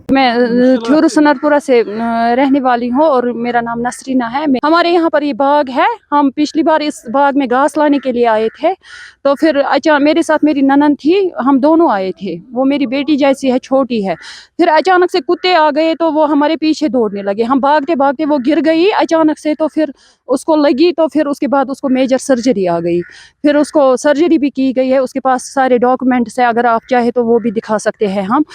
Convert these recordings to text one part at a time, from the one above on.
मैं थ्योरू सनरपुरा से रहने वाली हूँ और मेरा नाम नसरीना है। हमारे यहाँ पर ये बाग है। हम पिछली बार इस बाग में घास लाने के लिए आए थे, तो फिर अचानक मेरे साथ मेरी ननद थी, हम दोनों आए थे। वो मेरी बेटी जैसी है, छोटी है। फिर अचानक से कुत्ते आ गए तो वो हमारे पीछे दौड़ने लगे। हम भागते भागते, वो गिर गई अचानक से, तो फिर उसको लगी, तो फिर उसके बाद उसको मेजर सर्जरी आ गई। फिर उसको सर्जरी भी की गई है। उसके पास सारे डॉक्यूमेंट्स है, अगर आप चाहे तो वो भी दिखा सकते हैं हम।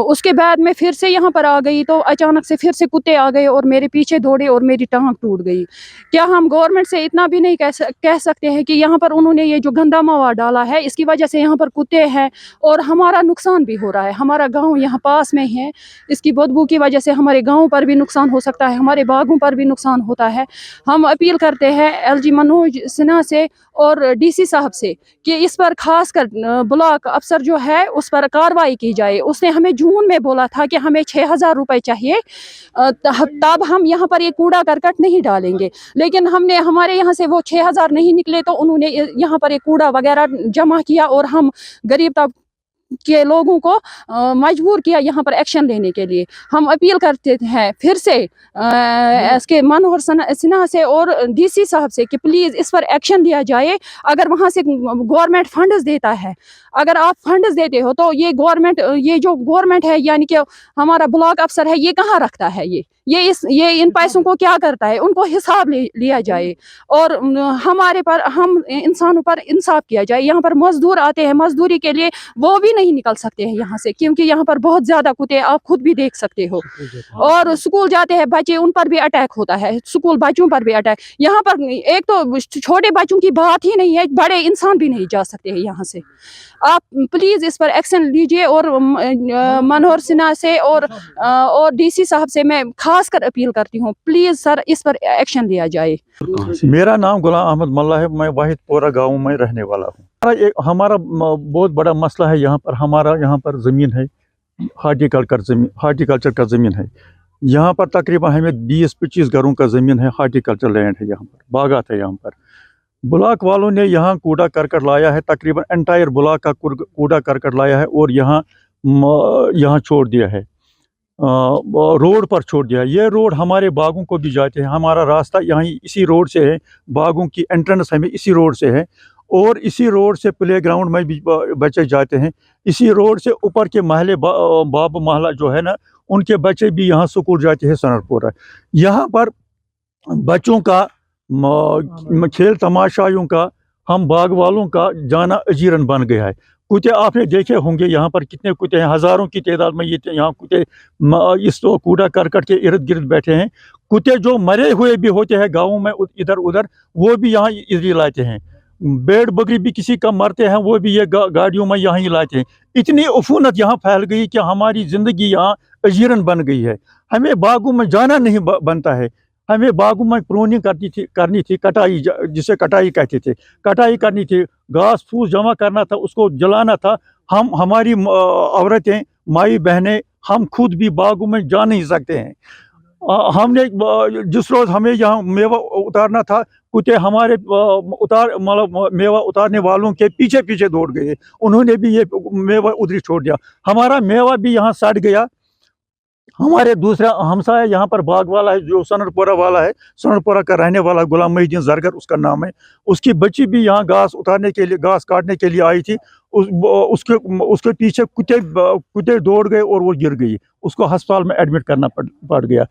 उसके बाद में फिर से यहाँ पर आ गई तो अचानक से फिर से कुत्ते आ गए और मेरे पीछे दौड़े और मेरी टांग टूट गई। क्या हम गवर्नमेंट से इतना भी नहीं कह सकते हैं कि यहाँ पर उन्होंने ये जो गंदा मवा डाला है, इसकी वजह से यहाँ पर कुत्ते हैं और हमारा नुकसान भी हो रहा है। हमारा गांव यहाँ पास में है, इसकी बदबू की वजह से हमारे गांव पर भी नुकसान हो सकता है, हमारे बागों पर भी नुकसान होता है। हम अपील करते हैं LG मनोज सिन्हा से और DC साहब से कि इस पर खासकर ब्लॉक अफसर जो है उस पर कार्रवाई की जाए। उसने हमें जून में बोला था कि हमें 6,000 रुपए चाहिए, तब हम यहाँ पर ये कूड़ा करकट नहीं डालेंगे। लेकिन हमारे यहाँ से वो 6,000 नहीं निकले तो उन्होंने यहाँ पर ये कूड़ा वगैरह जमा किया और हम गरीब तबके के लोगों को मजबूर किया यहाँ पर एक्शन लेने के लिए। हम अपील करते हैं फिर से इसके मनोहर सिन्हा से और DC साहब से कि प्लीज़ इस पर एक्शन लिया जाए। अगर वहाँ से गवर्नमेंट फंड्स देता है, अगर आप फंड्स देते हो तो ये जो गवर्नमेंट है, यानी कि हमारा ब्लॉक अफसर है, ये कहाँ रखता है? ये इन पैसों को क्या करता है? उनको हिसाब लिया जाए और हम इंसानों पर इंसाफ किया जाए। यहाँ पर मजदूर आते हैं मजदूरी के लिए, वो भी नहीं निकल सकते हैं यहाँ से, क्योंकि यहाँ पर बहुत ज्यादा कुत्ते, आप खुद भी देख सकते हो। और स्कूल जाते हैं बच्चे, उन पर भी अटैक होता है, स्कूल बच्चों पर भी अटैक। यहाँ पर एक तो छोटे बच्चों की बात ही नहीं है, बड़े इंसान भी नहीं जा सकते हैं यहाँ से। आप प्लीज इस पर एक्शन लीजिए और मनोहर सिन्हा से और DC साहब से मैं खास कर अपील करती हूँ, प्लीज सर इस पर एक्शन लिया जाए। मेरा नाम गुलाम अहमद मल्ला है। मैं वाहिदपुरा गांव में रहने वाला हूँ। हमारा बहुत बड़ा मसला है यहाँ पर। हमारा यहाँ पर ज़मीन है, हार्टिकल्चर का ज़मीन है। यहाँ पर तकरीबन हमें 20-25 घरों का ज़मीन है, हार्टिकल्चर लैंड है, यहाँ पर बागात है। यहाँ पर ब्लॉक वालों ने यहाँ कूड़ा करकट लाया है, तकरीबन एंटायर ब्लॉक का कूड़ा करकट लाया है और यहाँ छोड़ दिया है, रोड पर छोड़ दिया। ये रोड हमारे बागों को भी जाते हैं। हमारा रास्ता यहाँ इसी रोड से है, बागों की एंट्रेंस हमें इसी रोड से है और इसी रोड से प्ले ग्राउंड में भी बच्चे जाते हैं। इसी रोड से ऊपर के महले बाब महला जो है ना, उनके बच्चे भी यहाँ स्कूल जाते हैं सनरपुरा। यहाँ पर बच्चों का खेल तमाशाइयों का, हम बाग वालों का जाना अजीरन बन गया है। कुत्ते आपने देखे होंगे यहाँ पर कितने कुत्ते हैं, हज़ारों की तादाद में ये यहाँ कुत्ते इस कूड़ा करकट के इर्द गिर्द बैठे हैं। कुत्ते जो मरे हुए भी होते हैं गाँवों में इधर उधर, वो भी यहाँ इधर लाते हैं। भेड़ बकरी भी किसी का मरते हैं, वो भी ये गाड़ियों में यहाँ ही लाते हैं। इतनी उफूनत यहाँ फैल गई कि हमारी ज़िंदगी यहाँ अजीरन बन गई है। हमें बागों में जाना नहीं बनता है। हमें बागों में प्रूनिंग करनी थी, कटाई, जिसे कटाई कहते थे, कटाई करनी थी, घास फूस जमा करना था, उसको जलाना था। हमारी औरतें, माई बहनें, हम खुद भी बागों में जा नहीं सकते हैं। हमने जिस रोज़ हमें यहाँ मेवा उतारना था, कुत्ते हमारे मतलब मेवा उतारने वालों के पीछे पीछे दौड़ गए। उन्होंने भी ये मेवा उधर छोड़ दिया। हमारा मेवा भी यहाँ सड़ गया। हमारे दूसरा हमसाया यहाँ पर बाग वाला है, जो सनरपुरा वाला है, सनरपुरा का रहने वाला गुलाम मोहिउद्दीन जरगर उसका नाम है। उसकी बच्ची भी यहाँ घास काटने के लिए आई थी। उसके पीछे कुत्ते दौड़ गए और वो गिर गई। उसको अस्पताल में एडमिट करना पड़ गया।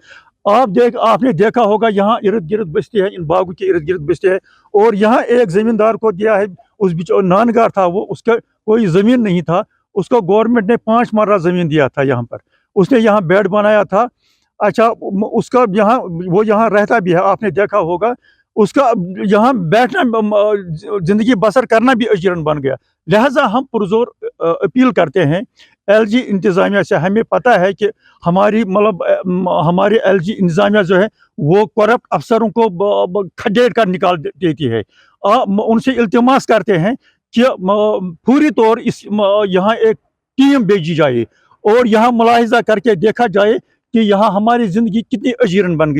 आपने देखा होगा यहाँ इर्द गिर्द बस्ती है, इन बागों के इर्द गिर्द बस्ती है। और यहाँ एक जमींदार को दिया है, उस नानगार था वो, उसका कोई ज़मीन नहीं था, उसको गवर्नमेंट ने 5 मरला ज़मीन दिया था यहाँ पर। उसने यहाँ बेड बनाया था। अच्छा, उसका वो यहाँ रहता भी है, आपने देखा होगा। उसका यहाँ बैठना, ज़िंदगी बसर करना भी अजीरन बन गया। लिहाजा हम पुरजोर अपील करते हैं LG इंतज़ामिया से। हमें पता है कि हमारे LG इंतज़ामिया जो है वो करप्ट अफसरों को खदेड़ कर निकाल देती है। उनसे इल्तिमास करते हैं कि पूरी तौर यहाँ एक टीम भेजी जाए और यहाँ मुलाहिजा करके देखा जाए कि यहाँ हमारी ज़िंदगी कितनी अजीरन बन गई।